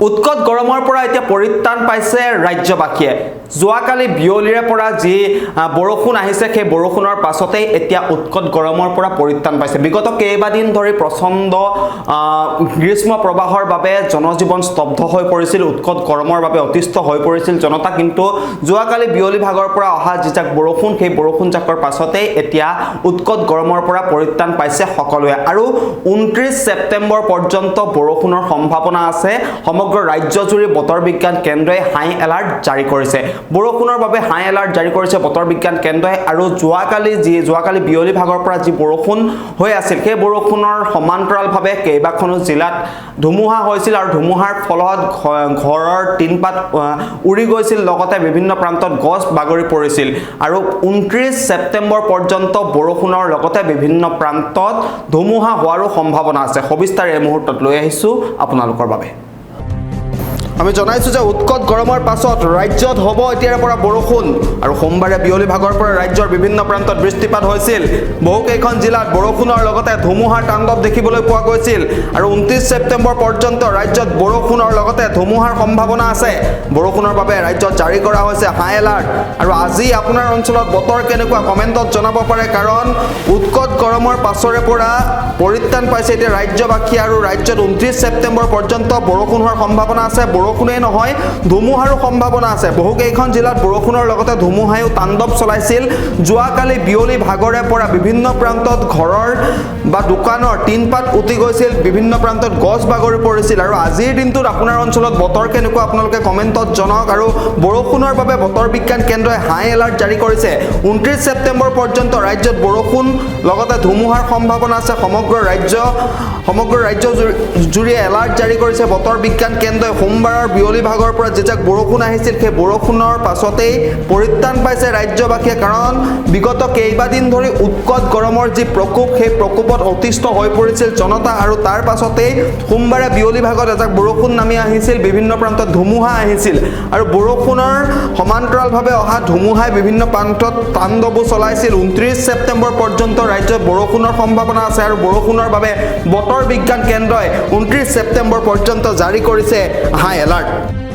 উৎকট গৰমৰ পৰা এতিয়া পৰিত্ৰাণ পাইছে ৰাজ্যবাসীয়ে যোৱাকালি বিয়লিৰে পৰা যি বৰষুণ আহিছে সেই বৰষুণৰ পাছতেই এতিয়া উৎকট গৰমৰ পৰা পৰিত্ৰাণ পাইছে বিগত কেইবাদিন ধৰি প্ৰচণ্ড গ্ৰীষ্ম প্ৰবাহৰ বাবে জনজীৱন স্তব্ধ হৈ পৰিছিল উৎকট গৰমৰ বাবে অতিষ্ঠ হৈ পৰিছিল জনতা কিন্তু যোৱাকালি বিয়লি ভাগৰ পৰা অহা যিজাক বৰষুণ সেই বৰষুণ জাকৰ পাছতেই এতিয়া উৎকট গৰমৰ পৰা পৰিত্ৰাণ পাইছে সকলোৱে আৰু 29 ছেপ্টেম্বৰ পৰ্যন্ত বৰষুণৰ সম্ভাৱনা আছে সমগ্ৰ ৰাজ্যজুৰি বতৰ বিজ্ঞান কেন্দ্ৰই হাই এলাৰ্ট জাৰি কৰিছে বৰষুণৰ বাবে হাই এলাৰ্ট জাৰি কৰিছে বতৰ বিজ্ঞান কেন্দ্ৰই আৰু যোৱাকালি বিয়লি ভাগৰ পৰা যি বৰষুণ হৈ আছিল সেই বৰষুণৰ সমান্তৰালভাৱে কেইবাখনো জিলাত ধুমুহা হৈছিল আৰু ধুমুহাৰ ফলত ঘৰৰ টিনপাত উৰি গৈছিল লগতে বিভিন্ন প্ৰান্তত গছ বাগৰি পৰিছিল আৰু 29 ছেপ্টেম্বৰ পৰ্যন্ত বৰষুণৰ লগতে বিভিন্ন প্ৰান্তত ধুমুহা হোৱাৰো সম্ভাৱনা আছে সবিস্তাৰ এই মুহূৰ্তত লৈ আহিছো আপোনালোকৰ বাবে আমি জনাইছো যে উৎকট গৰমৰ পাছত ৰাজ্যত হ'ব এতিয়াৰ পৰা বৰষুণ আৰু সোমবাৰে বিয়লি ভাগৰ পৰা ৰাজ্যৰ বিভিন্ন প্ৰান্তত বৃষ্টিপাত হৈছিল বহুকেইখন জিলাত বৰষুণৰ লগতে ধুমুহাৰ তাণ্ডৱ দেখিবলৈ পোৱা গৈছিল আৰু 29 ছেপ্টেম্বৰ পৰ্যন্ত ৰাজ্যত বৰষুণৰ লগতে ধুমুহাৰ সম্ভাৱনা আছে বৰষুণৰ বাবে ৰাজ্যত জাৰি কৰা হৈছে হাই এলাৰ্ট আৰু আজি আপোনাৰ অঞ্চলত বতৰ কেনেকুৱা কমেণ্টত জনাব পাৰে কাৰণ উৎকট গৰমৰ পাছৰে পৰা পৰিত্ৰাণ পাইছে এতিয়া ৰাজ্যবাসী আৰু ৰাজ্যত 29 ছেপ্টেম্বৰ পৰ্যন্ত বৰষুণ হোৱাৰ সম্ভাৱনা আছে বৰষুণেই নহয় ধুমুহাৰো সম্ভাৱনা আছে বহুকেইখন জিলাত বৰষুণৰ লগতে ধুমুহায়ো তাণ্ডৱ চলাইছিল যোৱাকালি বিয়লি ভাগৰে পৰা বিভিন্ন প্ৰান্তত ঘৰৰ বা দোকানৰ টিনপাত উটি গৈছিল বিভিন্ন প্ৰান্তত গছ বাগৰি পৰিছিল আৰু আজিৰ দিনটোত আপোনাৰ অঞ্চলত বতৰ কেনেকুৱা আপোনালোকে কমেণ্টত জনাওক আৰু বৰষুণৰ বাবে বতৰ বিজ্ঞান কেন্দ্ৰই হাই এলাৰ্ট জাৰি কৰিছে 29 ছেপ্টেম্বৰ পৰ্যন্ত ৰাজ্যত বৰষুণ লগতে ধুমুহাৰ সম্ভাৱনা আছে সমগ্ৰ ৰাজ্য জুৰি এলাৰ্ট জাৰি কৰিছে বতৰ বিজ্ঞান কেন্দ্ৰই সোমবাৰৰ বিয়লি ভাগৰ পৰা যেজাক বৰষুণ আহিছিল সেই বৰষুণৰ পাছতেই পৰিত্ৰাণ পাইছে ৰাজ্যবাসীয়ে কাৰণ বিগত কেইবাদিন ধৰি উৎকট গৰমৰ যি প্ৰকোপ সেই প্ৰকোপত অতিষ্ঠ হৈ পৰিছিল জনতা আৰু তাৰ পাছতেই সোমবাৰে বিয়লি ভাগত এজাক বৰষুণ নামি আহিছিল বিভিন্ন প্ৰান্তত ধুমুহা আহিছিল আৰু বৰষুণৰ সমান্তৰালভাৱে অহা ধুমুহাই বিভিন্ন প্ৰান্তত তাণ্ডৱো চলাইছিল 29 ছেপ্টেম্বৰ পৰ্যন্ত ৰাজ্যত বৰষুণৰ সম্ভাৱনা আছে আৰু বৰষুণৰ বাবে বতৰ বিজ্ঞান কেন্দ্ৰই 29 ছেপ্টেম্বৰ পৰ্যন্ত জাৰি কৰিছে হাই এলাৰ্ট